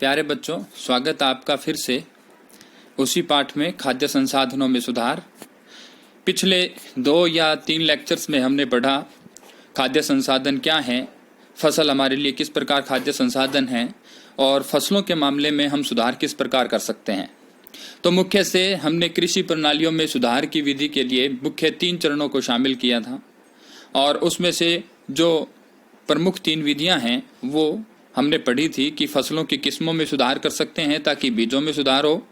प्यारे बच्चों, स्वागत आपका फिर से उसी पाठ में खाद्य संसाधनों में सुधार। पिछले 2 या 3 लेक्चर्स में हमने पढ़ा खाद्य संसाधन क्या हैं, फसल हमारे लिए किस प्रकार खाद्य संसाधन हैं और फसलों के मामले में हम सुधार किस प्रकार कर सकते हैं। तो मुख्य से हमने कृषि प्रणालियों में सुधार की विधि के लिए मुख्य 3 चरणों को शामिल किया था और उसमें से जो प्रमुख 3 विधियां हैं वो हमने पढ़ी थी कि फसलों की किस्मों में सुधार कर सकते हैं ताकि बीजों में सुधार हो,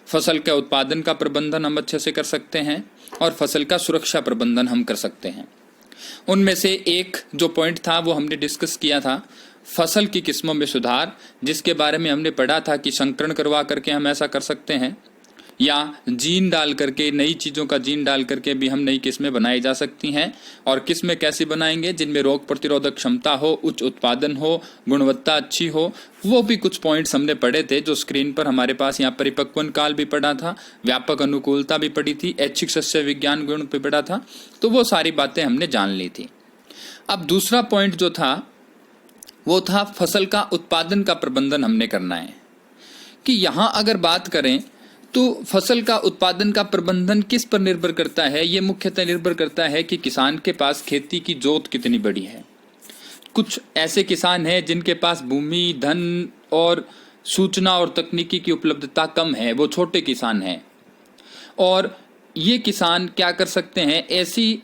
फसल के उत्पादन का प्रबंधन हम अच्छे से कर सकते हैं और फसल का सुरक्षा प्रबंधन हम कर सकते हैं। उनमें से एक जो पॉइंट था वो हमने डिस्कस किया था फसल की किस्मों में सुधार, जिसके बारे में हमने पढ़ा था कि संकरण करवा करके हम ऐसा कर सकते हैं या जीन डाल करके, नई चीज़ों का जीन डाल करके भी हम नई किस्में बनाई जा सकती हैं। और किस्में कैसी बनाएंगे? जिनमें रोग प्रतिरोधक क्षमता हो, उच्च उत्पादन हो, गुणवत्ता अच्छी हो। वो भी कुछ पॉइंट्स हमने पढ़े थे जो स्क्रीन पर हमारे पास यहाँ परिपक्वन काल भी पढ़ा था, व्यापक अनुकूलता भी पढ़ी थी, ऐच्छिक सस्य विज्ञान गुण भी पढ़ा था। तो वो सारी बातें हमने जान ली थी। अब दूसरा पॉइंट जो था वो था फसल का उत्पादन का प्रबंधन हमने करना है कि यहाँ अगर बात करें तो फसल का उत्पादन का प्रबंधन किस पर निर्भर करता है? ये मुख्यतः निर्भर करता है कि किसान के पास खेती की जोत कितनी बड़ी है। कुछ ऐसे किसान हैं जिनके पास भूमि, धन और सूचना और तकनीकी की उपलब्धता कम है, वो छोटे किसान हैं। और ये किसान क्या कर सकते हैं? ऐसी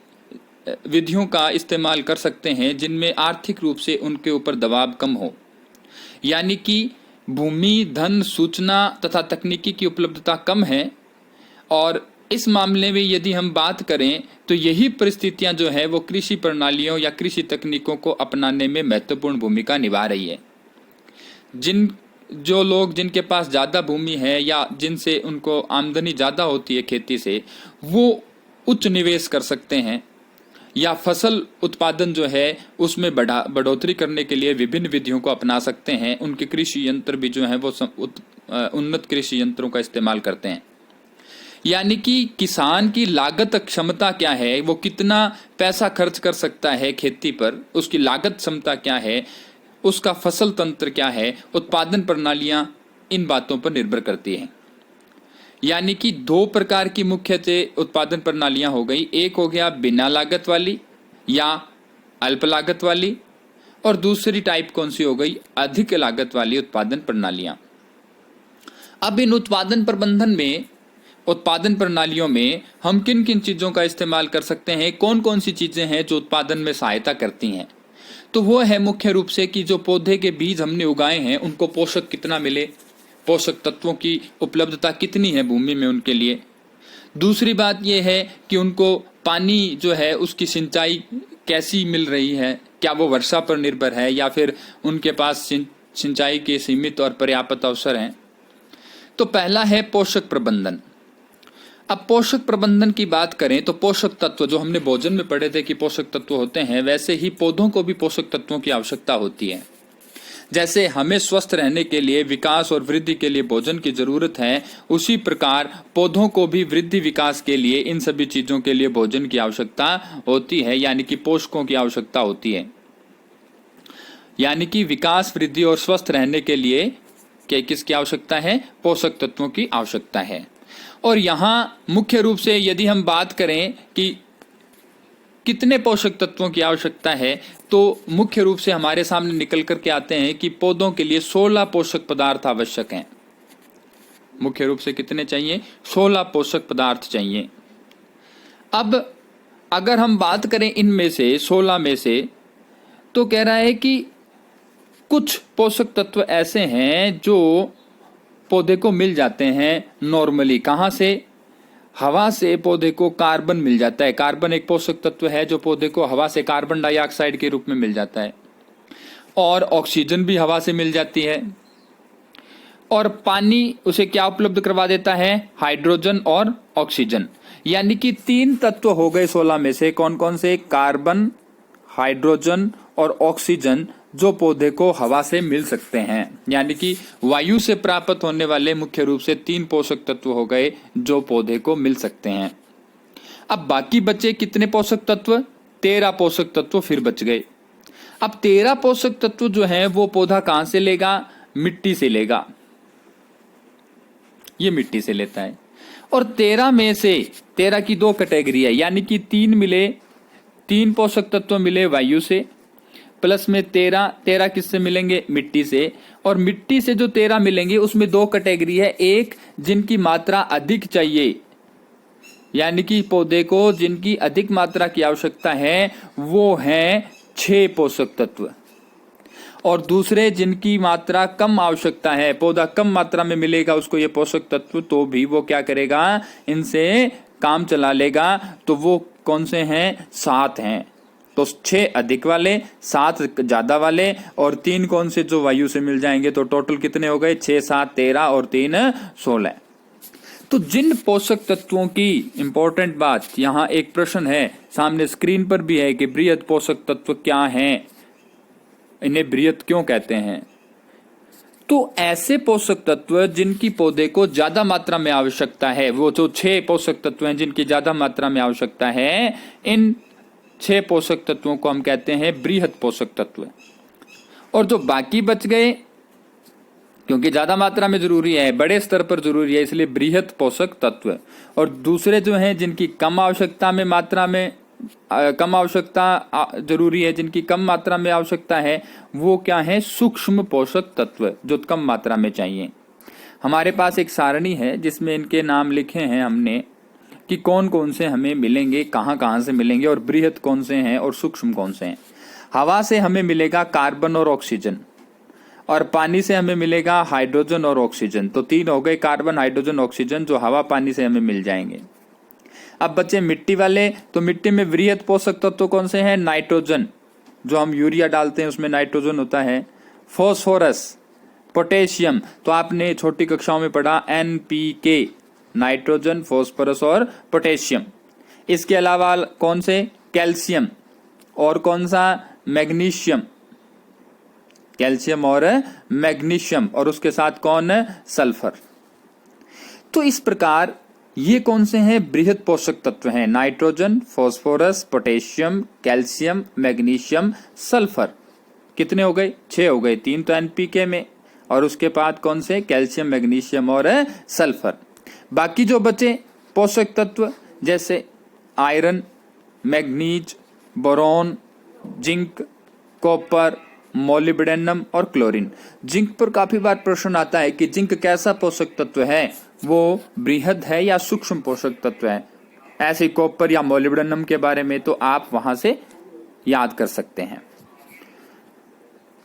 विधियों का इस्तेमाल कर सकते हैं जिनमें आर्थिक रूप से उनके ऊपर दबाव कम हो, यानी कि भूमि, धन, सूचना तथा तकनीकी की उपलब्धता कम है। और इस मामले में यदि हम बात करें तो यही परिस्थितियां जो है वो कृषि प्रणालियों या कृषि तकनीकों को अपनाने में महत्वपूर्ण भूमिका निभा रही है। जो लोग जिनके पास ज़्यादा भूमि है या जिनसे उनको आमदनी ज़्यादा होती है खेती से, वो उच्च निवेश कर सकते हैं या फसल उत्पादन जो है उसमें बढ़ोतरी करने के लिए विभिन्न विधियों को अपना सकते हैं। उनके कृषि यंत्र भी जो है वो उन्नत कृषि यंत्रों का इस्तेमाल करते हैं। यानी कि किसान की लागत क्षमता क्या है, वो कितना पैसा खर्च कर सकता है खेती पर, उसकी लागत क्षमता क्या है, उसका फसल तंत्र क्या है, उत्पादन प्रणालियां इन बातों पर निर्भर करती हैं। यानी कि 2 प्रकार की मुख्यतः उत्पादन प्रणालियां हो गई। एक हो गया बिना लागत वाली या अल्प लागत वाली, और दूसरी टाइप कौन सी हो गई? अधिक लागत वाली उत्पादन प्रणालियां। अब इन उत्पादन प्रबंधन में, उत्पादन प्रणालियों में हम किन किन चीजों का इस्तेमाल कर सकते हैं, कौन कौन सी चीजें हैं जो उत्पादन में सहायता करती हैं? तो वो है मुख्य रूप से कि जो पौधे के बीज हमने उगाए हैं उनको पोषक कितना मिले, पोषक तत्वों की उपलब्धता कितनी है भूमि में उनके लिए। दूसरी बात यह है कि उनको पानी जो है उसकी सिंचाई कैसी मिल रही है, क्या वो वर्षा पर निर्भर है या फिर उनके पास सिंचाई के सीमित और पर्याप्त अवसर हैं। तो पहला है पोषक प्रबंधन। अब पोषक प्रबंधन की बात करें तो पोषक तत्व जो हमने भोजन में पढ़े थे कि पोषक तत्व होते हैं, वैसे ही पौधों को भी पोषक तत्वों की आवश्यकता होती है। जैसे हमें स्वस्थ रहने के लिए, विकास और वृद्धि के लिए भोजन की जरूरत है, उसी प्रकार पौधों को भी वृद्धि विकास के लिए, इन सभी चीजों के लिए भोजन की आवश्यकता होती है, यानी कि पोषकों की आवश्यकता होती है। यानी कि विकास, वृद्धि और स्वस्थ रहने के लिए किसकी आवश्यकता है? पोषक तत्वों की आवश्यकता है। और यहाँ मुख्य रूप से यदि हम बात करें कि कितने पोषक तत्वों की आवश्यकता है, तो मुख्य रूप से हमारे सामने निकल करके आते हैं कि पौधों के लिए 16 पोषक पदार्थ आवश्यक हैं। मुख्य रूप से कितने चाहिए? 16 पोषक पदार्थ चाहिए। अब अगर हम बात करें इनमें से 16 में से, तो कह रहा है कि कुछ पोषक तत्व ऐसे हैं जो पौधे को मिल जाते हैं नॉर्मली। कहाँ से? हवा से पौधे को कार्बन मिल जाता है। कार्बन एक पोषक तत्व है जो पौधे को हवा से कार्बन डाइऑक्साइड के रूप में मिल जाता है, और ऑक्सीजन भी हवा से मिल जाती है। और पानी उसे क्या उपलब्ध करवा देता है? हाइड्रोजन और ऑक्सीजन। यानी कि 3 तत्व हो गए 16 में से। कौन कौन से? कार्बन, हाइड्रोजन और ऑक्सीजन, जो पौधे को हवा से मिल सकते हैं। यानी कि वायु से प्राप्त होने वाले मुख्य रूप से 3 पोषक तत्व हो गए जो पौधे को मिल सकते हैं। अब बाकी बचे कितने पोषक तत्व? 13 पोषक तत्व फिर बच गए। अब 13 पोषक तत्व जो हैं वो पौधा कहाँ से लेगा? मिट्टी से लेगा, ये मिट्टी से लेता है। और 13 में से 13 की 2 कैटेगरी है, यानी कि 3 पोषक तत्व मिले वायु से, प्लस में 13 किससे मिलेंगे, मिट्टी से। और मिट्टी से जो 13 मिलेंगे उसमें 2 कैटेगरी है, एक जिनकी मात्रा अधिक चाहिए, यानी कि पौधे को जिनकी अधिक मात्रा की आवश्यकता है वो है 6 पोषक तत्व, और दूसरे जिनकी मात्रा कम आवश्यकता है, पौधा कम मात्रा में मिलेगा उसको ये पोषक तत्व, तो भी वो क्या करेगा, इनसे काम चला लेगा। तो वो कौन से हैं, 7 हैं। तो 6 अधिक वाले, 7 ज्यादा वाले, और 3 कौन से जो वायु से मिल जाएंगे। तो टोटल कितने हो गए, 6 7 13 और 3 16। तो जिन पोषक तत्वों की इंपॉर्टेंट बात, यहाँ एक प्रश्न है सामने स्क्रीन पर भी है कि बृहद पोषक तत्व क्या हैं, इन्हें बृहद क्यों कहते हैं। तो ऐसे पोषक तत्व जिनकी पौधे को ज्यादा मात्रा में आवश्यकता है, वो जो 6 पोषक तत्व हैं जिनकी ज्यादा मात्रा में आवश्यकता है, इन 6 पोषक तत्वों को हम कहते हैं बृहद पोषक तत्व। और जो बाकी बच गए, क्योंकि ज्यादा मात्रा में जरूरी है, बड़े स्तर पर जरूरी है, इसलिए बृहद पोषक तत्व। और दूसरे जो हैं जिनकी कम आवश्यकता में मात्रा में कम आवश्यकता जरूरी है, जिनकी कम मात्रा में आवश्यकता है, वो क्या है, सूक्ष्म पोषक तत्व, जो कम मात्रा में चाहिए। हमारे पास एक सारणी है जिसमें इनके नाम लिखे हैं हमने कि कौन कौन से हमें मिलेंगे, कहाँ कहाँ से मिलेंगे, और बृहद कौन से हैं और सूक्ष्म कौन से हैं। हवा से हमें मिलेगा कार्बन और ऑक्सीजन, और पानी से हमें मिलेगा हाइड्रोजन और ऑक्सीजन। तो 3 हो गए, कार्बन हाइड्रोजन ऑक्सीजन, जो हवा पानी से हमें मिल जाएंगे। अब बचे मिट्टी वाले, तो मिट्टी में वृहद पोषक तत्व कौन से हैं, नाइट्रोजन, जो हम यूरिया डालते हैं उसमें नाइट्रोजन होता है, फॉस्फोरस, पोटेशियम, तो आपने छोटी कक्षाओं में पढ़ा NPK, नाइट्रोजन, फॉस्फोरस और पोटेशियम। इसके अलावा कौन से, कैल्शियम, और कौन सा, मैग्नीशियम, कैल्शियम और मैग्नीशियम, और उसके साथ कौन, सल्फर। तो इस प्रकार ये कौन से हैं, बृहद पोषक तत्व हैं, nitrogen, phosphorus, potassium, calcium, magnesium, sulphur. कितने हो गए, 6 हो गए, 3 तो NPK में, और उसके बाद कौन से, कैल्शियम, मैग्नीशियम और सल्फर। बाकी जो बचे पोषक तत्व जैसे iron, manganese, boron, zinc, copper, molybdenum और क्लोरीन। जिंक पर काफी बार प्रश्न आता है कि जिंक कैसा पोषक तत्व है, वो बृहद है या सूक्ष्म पोषक तत्व है। ऐसे कॉपर या मोलिब्डेनम के बारे में तो आप वहां से याद कर सकते हैं।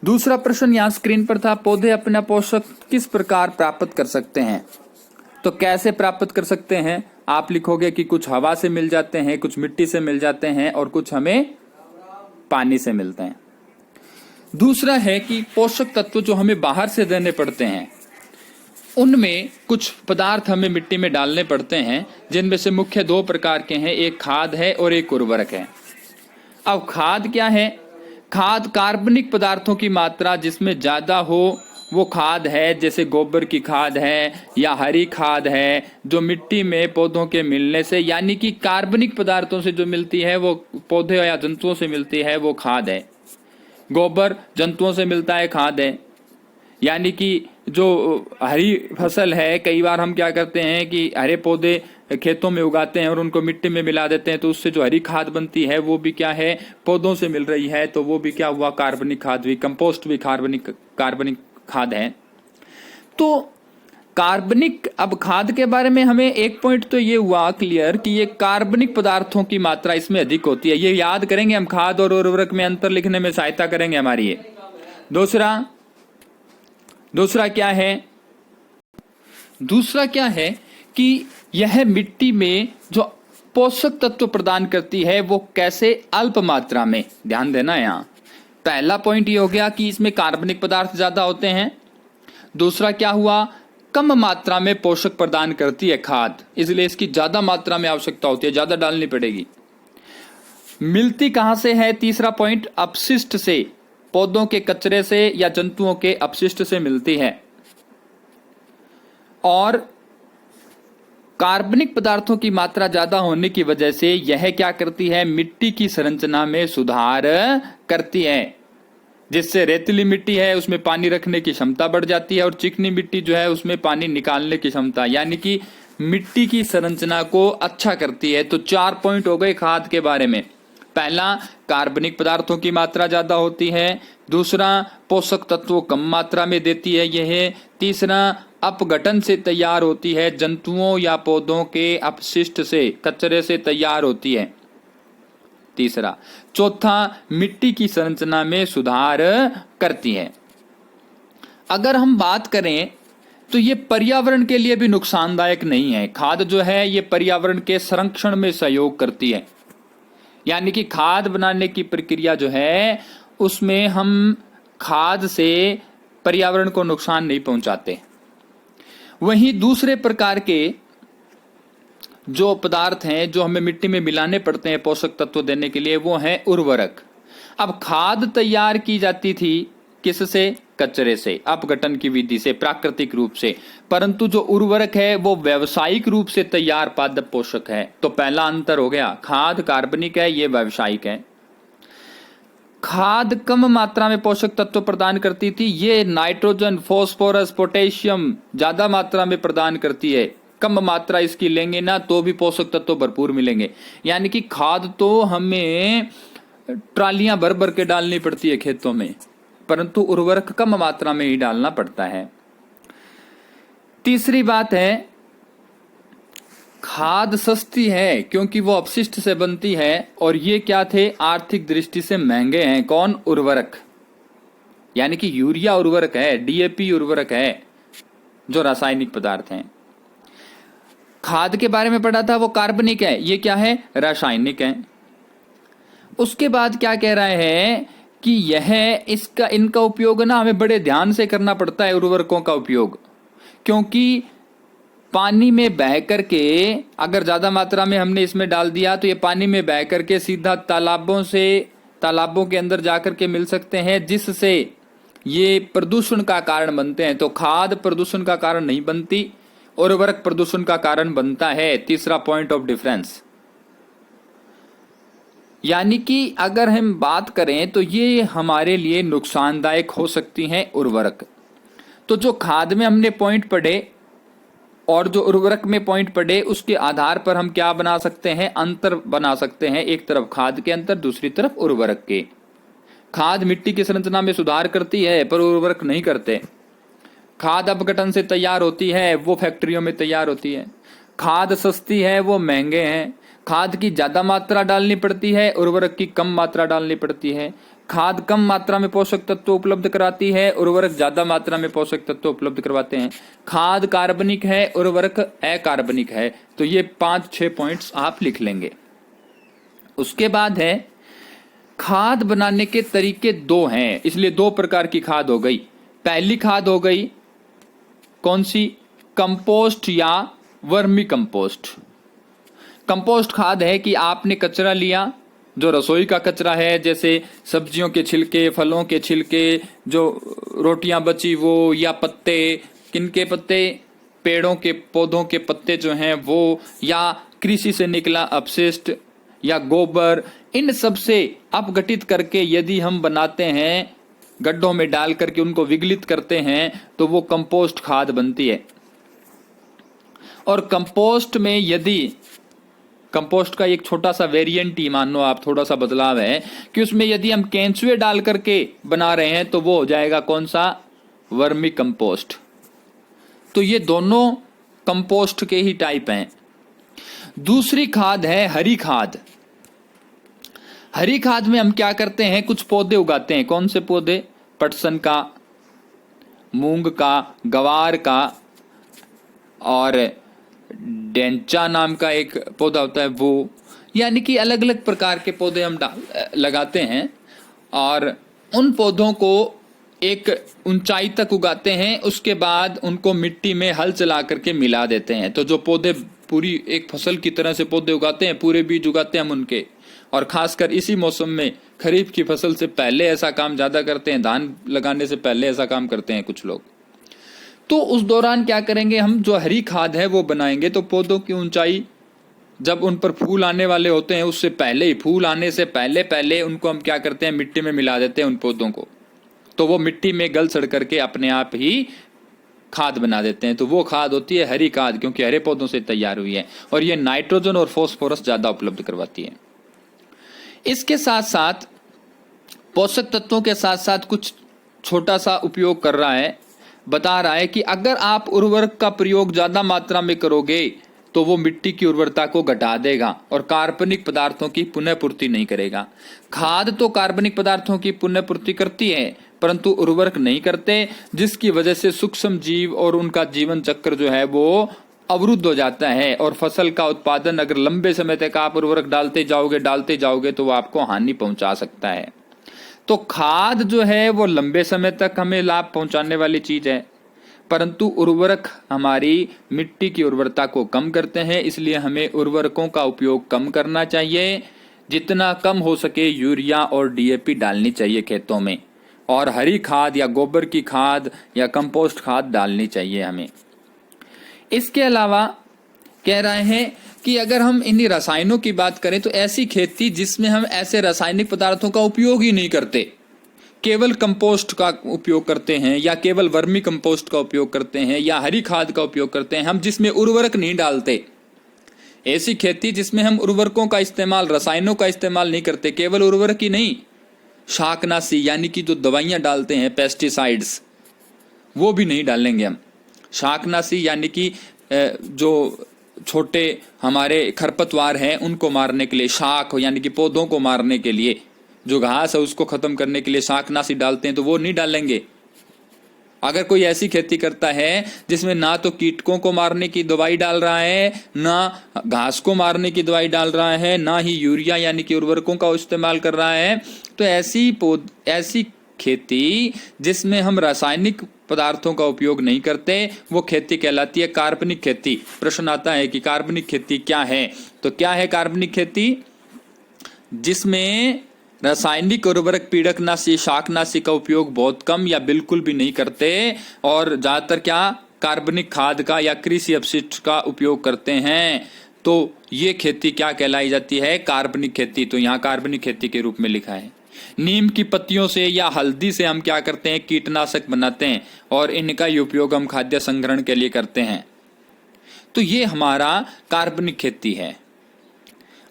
दूसरा प्रश्न यहाँ स्क्रीन पर था, पौधे अपना पोषक किस प्रकार प्राप्त कर सकते हैं। तो कैसे प्राप्त कर सकते हैं, आप लिखोगे कि कुछ हवा से मिल जाते हैं, कुछ मिट्टी से मिल जाते हैं, और कुछ हमें पानी से मिलते हैं। दूसरा है कि पोषक तत्व जो हमें बाहर से देने पड़ते हैं, उनमें कुछ पदार्थ हमें मिट्टी में डालने पड़ते हैं, जिनमें से मुख्य 2 प्रकार के हैं, एक खाद है और एक उर्वरक है। अब खाद क्या है, खाद कार्बनिक पदार्थों की मात्रा जिसमें ज्यादा हो वो खाद है, जैसे गोबर की खाद है या हरी खाद है, जो मिट्टी में पौधों के मिलने से, यानी कि कार्बनिक पदार्थों से जो मिलती है वो पौधे या जंतुओं से मिलती है, वो खाद है। गोबर जंतुओं से मिलता है, खाद है। यानी कि जो हरी फसल है, कई बार हम क्या करते हैं कि हरे पौधे खेतों में उगाते हैं और उनको मिट्टी में मिला देते हैं, तो उससे जो हरी खाद बनती है वो भी क्या है, पौधों से मिल रही है, तो वो भी क्या हुआ, कार्बनिक खाद भी, कंपोस्ट भी कार्बनिक खाद है। तो कार्बनिक, अब खाद के बारे में हमें एक पॉइंट तो ये हुआ क्लियर कि ये कार्बनिक पदार्थों की मात्रा इसमें अधिक होती है। ये याद करेंगे हम, खाद और उर्वरक में अंतर लिखने में सहायता करेंगे हमारी ये। दूसरा क्या है कि यह मिट्टी में जो पोषक तत्व प्रदान करती है वो कैसे, अल्प मात्रा में। ध्यान देना यहाँ, पहला पॉइंट ये हो गया कि इसमें कार्बनिक पदार्थ ज्यादा होते हैं। दूसरा क्या हुआ, कम मात्रा में पोषक प्रदान करती है खाद, इसलिए इसकी ज्यादा मात्रा में आवश्यकता होती है, ज्यादा डालनी पड़ेगी। मिलती कहां से है, तीसरा पॉइंट, अपशिष्ट से, पौधों के कचरे से या जंतुओं के अपशिष्ट से मिलती है। और कार्बनिक पदार्थों की मात्रा ज्यादा होने की वजह से यह क्या करती है, मिट्टी की संरचना में सुधार करती है। जिससे रेतीली मिट्टी है उसमें पानी रखने की क्षमता बढ़ जाती है और चिकनी मिट्टी जो है उसमें पानी निकालने की क्षमता, यानी कि मिट्टी की संरचना को अच्छा करती है। तो 4 पॉइंट हो गए खाद के बारे में। पहला, कार्बनिक पदार्थों की मात्रा ज्यादा होती है। दूसरा, पोषक तत्वों कम मात्रा में देती है यह। तीसरा, अपघटन से तैयार होती है, जंतुओं या पौधों के अपशिष्ट से, कचरे से तैयार होती है। तीसरा। चौथा, मिट्टी की संरचना में सुधार करती है। अगर हम बात करें तो ये पर्यावरण के लिए भी नुकसानदायक नहीं है। खाद जो है ये पर्यावरण के संरक्षण में सहयोग करती है, यानी कि खाद बनाने की प्रक्रिया जो है उसमें हम खाद से पर्यावरण को नुकसान नहीं पहुंचाते। वहीं दूसरे प्रकार के जो पदार्थ हैं जो हमें मिट्टी में मिलाने पड़ते हैं पोषक तत्व देने के लिए, वो है उर्वरक। अब खाद तैयार की जाती थी किससे? कचरे से, अपघटन की विधि से, प्राकृतिक रूप से। परंतु जो उर्वरक है वो व्यावसायिक रूप से तैयार पादप पोषक है। तो पहला अंतर हो गया, खाद कार्बनिक है, ये व्यावसायिक है। खाद कम मात्रा में पोषक तत्व प्रदान करती थी, ये नाइट्रोजन, फास्फोरस, पोटेशियम ज्यादा मात्रा में प्रदान करती है। कम मात्रा इसकी लेंगे ना तो भी पोषक तत्व भरपूर मिलेंगे। यानी कि खाद तो हमें ट्रालियां भर भर के डालनी पड़ती है खेतों में, परंतु उर्वरक कम मात्रा में ही डालना पड़ता है। तीसरी बात है, खाद सस्ती है क्योंकि वो अपशिष्ट से बनती है, और ये क्या थे? आर्थिक दृष्टि से महंगे हैं। कौन? उर्वरक। यानी कि यूरिया उर्वरक है, डीएपी उर्वरक है, जो रासायनिक पदार्थ हैं। खाद के बारे में पढ़ा था, वो कार्बनिक है, ये क्या है? रासायनिक है। उसके बाद क्या कह रहे हैं कि इनका उपयोग ना हमें बड़े ध्यान से करना पड़ता है, उर्वरकों का उपयोग, क्योंकि पानी में बह करके अगर ज्यादा मात्रा में हमने इसमें डाल दिया तो ये पानी में बह करके सीधा तालाबों के अंदर जाकर के मिल सकते हैं, जिससे ये प्रदूषण का कारण बनते हैं। तो खाद प्रदूषण का कारण नहीं बनती, उर्वरक प्रदूषण का कारण बनता है। तीसरा पॉइंट ऑफ डिफरेंस। यानी कि अगर हम बात करें तो ये हमारे लिए नुकसानदायक हो सकती हैं उर्वरक। तो जो खाद में हमने पॉइंट पढ़े और जो उर्वरक में पॉइंट पढ़े, उसके आधार पर हम क्या बना सकते हैं? अंतर बना सकते हैं। एक तरफ खाद के अंतर, दूसरी तरफ उर्वरक के। खाद मिट्टी की संरचना में सुधार करती है पर उर्वरक नहीं करते। खाद अपघटन से तैयार होती है, वो फैक्ट्रियों में तैयार होती है। खाद सस्ती है, वो महंगे हैं। खाद की ज्यादा मात्रा डालनी पड़ती है, उर्वरक की कम मात्रा डालनी पड़ती है। खाद कम मात्रा में पोषक तत्व उपलब्ध कराती है, उर्वरक ज्यादा मात्रा में पोषक तत्व उपलब्ध करवाते हैं। खाद कार्बनिक है, उर्वरक अकार्बनिक है। तो ये 5-6 पॉइंट्स आप लिख लेंगे। उसके बाद है, खाद बनाने के तरीके 2 हैं, इसलिए 2 प्रकार की खाद हो गई। पहली खाद हो गई कौन सी? कंपोस्ट या वर्मी कंपोस्ट। कंपोस्ट खाद है कि आपने कचरा लिया, जो रसोई का कचरा है, जैसे सब्जियों के छिलके, फलों के छिलके, जो रोटियां बची वो, या पत्ते, किनके पत्ते? पेड़ों के, पौधों के पत्ते जो हैं वो, या कृषि से निकला अपशिष्ट या गोबर, इन सब से अपघटित करके यदि हम बनाते हैं, गड्ढों में डाल करके उनको विगलित करते हैं, तो वो कंपोस्ट खाद बनती है। और कंपोस्ट में यदि कंपोस्ट का एक छोटा सा वेरिएंट ही मान लो आप, थोड़ा सा बदलाव है कि उसमें यदि हम केंचुए डाल करके बना रहे हैं तो वो हो जाएगा कौन सा? Vermi compost. तो ये दोनों कंपोस्ट के ही टाइप हैं। दूसरी खाद है हरी खाद। हरी खाद में हम क्या करते हैं? कुछ पौधे उगाते हैं। कौन से पौधे? पटसन का, मूंग का, गवार का, और डेंचा नाम का एक पौधा होता है वो। यानी कि अलग अलग प्रकार के पौधे हम लगाते हैं और उन पौधों को एक ऊंचाई तक उगाते हैं। उसके बाद उनको मिट्टी में हल चला करके मिला देते हैं। तो जो पौधे पूरी एक फसल की तरह से पौधे उगाते हैं, पूरे बीज उगाते हैं हम उनके, और खासकर इसी मौसम में खरीफ की फसल से पहले ऐसा काम ज्यादा करते हैं, धान लगाने से पहले ऐसा काम करते हैं कुछ लोग। तो उस दौरान क्या करेंगे हम? जो हरी खाद है वो बनाएंगे। तो पौधों की ऊंचाई, जब उन पर फूल आने वाले होते हैं उससे पहले ही, फूल आने से पहले उनको हम क्या करते हैं? मिट्टी में मिला देते हैं उन पौधों को। तो वो मिट्टी में गल सड़ करके अपने आप ही खाद बना देते हैं। तो वो खाद होती है हरी खाद, क्योंकि हरे पौधों से तैयार हुई है और ये नाइट्रोजन और फास्फोरस ज्यादा उपलब्ध करवाती है। इसके साथ साथ पोषक तत्वों के साथ साथ कुछ छोटा सा उपयोग कर रहा है, बता रहा है कि अगर आप उर्वरक का प्रयोग ज्यादा मात्रा में करोगे तो वो मिट्टी की उर्वरता को घटा देगा और कार्बनिक पदार्थों की पुनः पूर्ति नहीं करेगा। खाद तो कार्बनिक पदार्थों की पुनः पूर्ति करती है परंतु उर्वरक नहीं करते, जिसकी वजह से सूक्ष्म जीव और उनका जीवन चक्र जो है वो अवरुद्ध हो जाता है और फसल का उत्पादन अगर लंबे समय तक आप उर्वरक डालते जाओगे तो वो आपको हानि पहुंचा सकता है। तो खाद जो है वो लंबे समय तक हमें लाभ पहुंचाने वाली चीज है, परंतु उर्वरक हमारी मिट्टी की उर्वरता को कम करते हैं, इसलिए हमें उर्वरकों का उपयोग कम करना चाहिए। जितना कम हो सके यूरिया और डीएपी डालनी चाहिए खेतों में, और हरी खाद या गोबर की खाद या कंपोस्ट खाद डालनी चाहिए हमें। इसके अलावा कह रहे हैं कि अगर हम इन्हीं रसायनों की बात करें तो ऐसी खेती जिसमें हम ऐसे रासायनिक पदार्थों का उपयोग ही नहीं करते, केवल कंपोस्ट का उपयोग करते हैं या केवल वर्मी कंपोस्ट का उपयोग करते हैं या हरी खाद का उपयोग करते हैं, हम जिसमें उर्वरक नहीं डालते, ऐसी खेती जिसमें हम उर्वरकों का इस्तेमाल, रसायनों का इस्तेमाल नहीं करते, केवल उर्वरक ही नहीं, शाकनाशी यानी कि जो दवाइयां डालते हैं पेस्टिसाइड्स, वो भी नहीं डालेंगे हम। शाकनाशी यानी कि जो छोटे हमारे खरपतवार हैं उनको मारने के लिए, शाक यानी कि पौधों को मारने के लिए, जो घास है उसको खत्म करने के लिए शाकनाशी डालते हैं, तो वो नहीं डालेंगे। अगर कोई ऐसी खेती करता है जिसमें ना तो कीटकों को मारने की दवाई डाल रहा है, ना घास को मारने की दवाई डाल रहा है, ना ही यूरिया यानी कि उर्वरकों का इस्तेमाल कर रहा है, तो ऐसी खेती जिसमें हम रासायनिक पदार्थों का उपयोग नहीं करते, वो खेती कहलाती है कार्बनिक खेती। प्रश्न आता है कि कार्बनिक खेती क्या है? तो क्या है कार्बनिक खेती? जिसमें रासायनिक उर्वरक, पीड़कनाशी, शाकनाशी का उपयोग बहुत कम या बिल्कुल भी नहीं करते और ज्यादातर क्या कार्बनिक खाद का या कृषि अपशिष्ट का उपयोग करते हैं। तो ये खेती क्या कहलाई जाती है? कार्बनिक खेती। तो यहाँ कार्बनिक खेती के रूप में लिखा है। नीम की पत्तियों से या हल्दी से हम क्या करते हैं? कीटनाशक बनाते हैं और इनका ही उपयोग हम खाद्य संग्रहण के लिए करते हैं। तो ये हमारा कार्बनिक खेती है।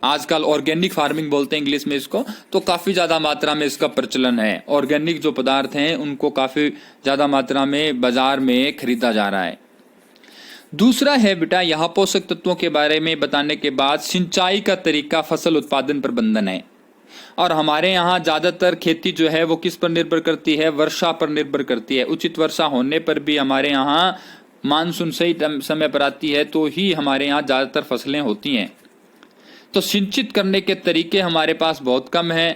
आजकल ऑर्गेनिक फार्मिंग बोलते हैं इंग्लिश में इसको, तो काफी ज्यादा मात्रा में इसका प्रचलन है। ऑर्गेनिक जो पदार्थ हैं उनको काफी ज्यादा मात्रा में बाजार में खरीदा जा रहा है। दूसरा है बेटा, यहाँ पोषक तत्वों के बारे में बताने के बाद सिंचाई का तरीका, फसल उत्पादन प्रबंधन है। और हमारे यहाँ ज्यादातर खेती जो है वो किस पर निर्भर करती है? वर्षा पर निर्भर करती है। उचित वर्षा होने पर भी हमारे यहाँ मानसून सही समय पर आती है तो ही हमारे यहाँ ज्यादातर फसलें होती हैं। तो सिंचित करने के तरीके हमारे पास बहुत कम है,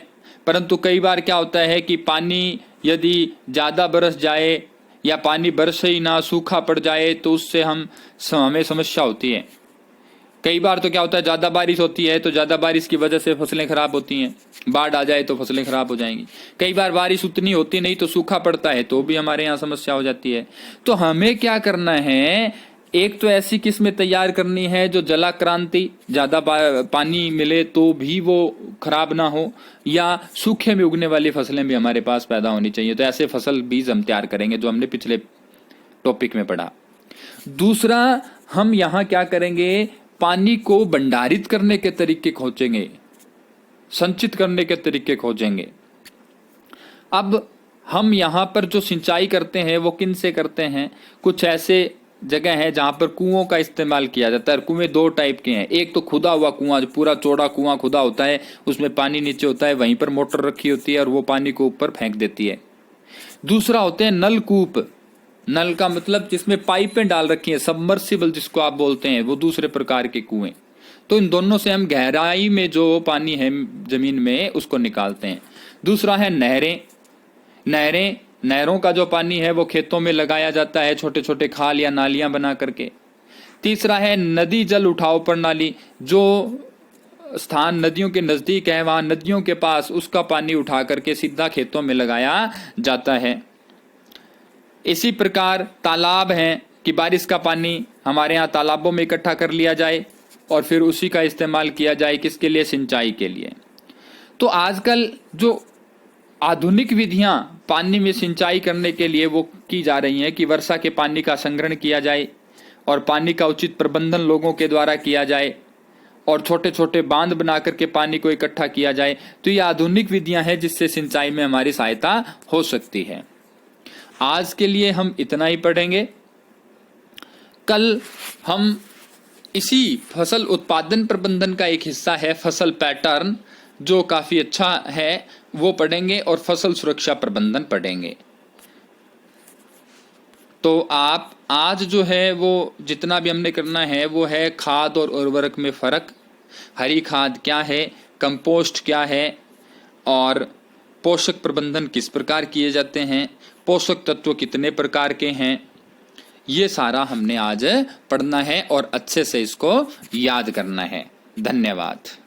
परंतु कई बार क्या होता है कि पानी यदि ज़्यादा बरस जाए या पानी बरसे ही ना, सूखा पड़ जाए, तो उससे हमें समस्या होती है। कई बार तो क्या होता है, ज़्यादा बारिश होती है तो ज़्यादा बारिश की वजह से फसलें खराब होती हैं, बाढ़ आ जाए तो फसलें खराब हो जाएंगी। कई बार बारिश उतनी होती नहीं तो सूखा पड़ता है तो भी हमारे यहाँ समस्या हो जाती है। तो हमें क्या करना है? एक तो ऐसी किस्में तैयार करनी है जो जलाक्रांति, ज्यादा पानी मिले तो भी वो खराब ना हो, या सूखे में उगने वाली फसलें भी हमारे पास पैदा होनी चाहिए। तो ऐसे फसल बीज हम तैयार करेंगे जो हमने पिछले टॉपिक में पढ़ा। दूसरा, हम यहाँ क्या करेंगे? पानी को भंडारित करने के तरीके खोजेंगे, संचित करने के तरीके खोजेंगे। अब हम यहाँ पर जो सिंचाई करते हैं वो किन से करते हैं? कुछ ऐसे जगह है जहां पर कुओं का इस्तेमाल किया जाता है। कुएं दो टाइप के हैं। एक तो खुदा हुआ कुआं, जो पूरा चौड़ा कुआं खुदा होता है, उसमें पानी नीचे होता है, वहीं पर मोटर रखी होती है और वो पानी को ऊपर फेंक देती है। दूसरा होते हैं नलकूप। नल का मतलब जिसमें पाइपें डाल रखी हैं, सबमर्सिबल जिसको आप बोलते हैं, वो दूसरे प्रकार के कुएं। तो इन दोनों से हम गहराई में जो पानी है जमीन में उसको निकालते हैं। दूसरा है नहरें। नहरों का जो पानी है वो खेतों में लगाया जाता है, छोटे छोटे खाल या नालियां बना करके। तीसरा है नदी जल उठाव प्रणाली। जो स्थान नदियों के नजदीक है, वहां नदियों के पास उसका पानी उठा करके सीधा खेतों में लगाया जाता है। इसी प्रकार तालाब हैं कि बारिश का पानी हमारे यहाँ तालाबों में इकट्ठा कर लिया जाए और फिर उसी का इस्तेमाल किया जाए, किसके लिए? सिंचाई के लिए। तो आजकल जो आधुनिक विधियां पानी में सिंचाई करने के लिए वो की जा रही हैं कि वर्षा के पानी का संग्रहण किया जाए और पानी का उचित प्रबंधन लोगों के द्वारा किया जाए और छोटे छोटे बांध बना करके पानी को इकट्ठा किया जाए। तो ये आधुनिक विधियां हैं जिससे सिंचाई में हमारी सहायता हो सकती है। आज के लिए हम इतना ही पढ़ेंगे। कल हम इसी फसल उत्पादन प्रबंधन का एक हिस्सा है फसल पैटर्न, जो काफी अच्छा है, वो पढ़ेंगे और फसल सुरक्षा प्रबंधन पढ़ेंगे। तो आप आज जो है वो जितना भी हमने करना है वो है खाद और उर्वरक में फर्क, हरी खाद क्या है, कंपोस्ट क्या है और पोषक प्रबंधन किस प्रकार किए जाते हैं, पोषक तत्व कितने प्रकार के हैं, ये सारा हमने आज पढ़ना है और अच्छे से इसको याद करना है। धन्यवाद।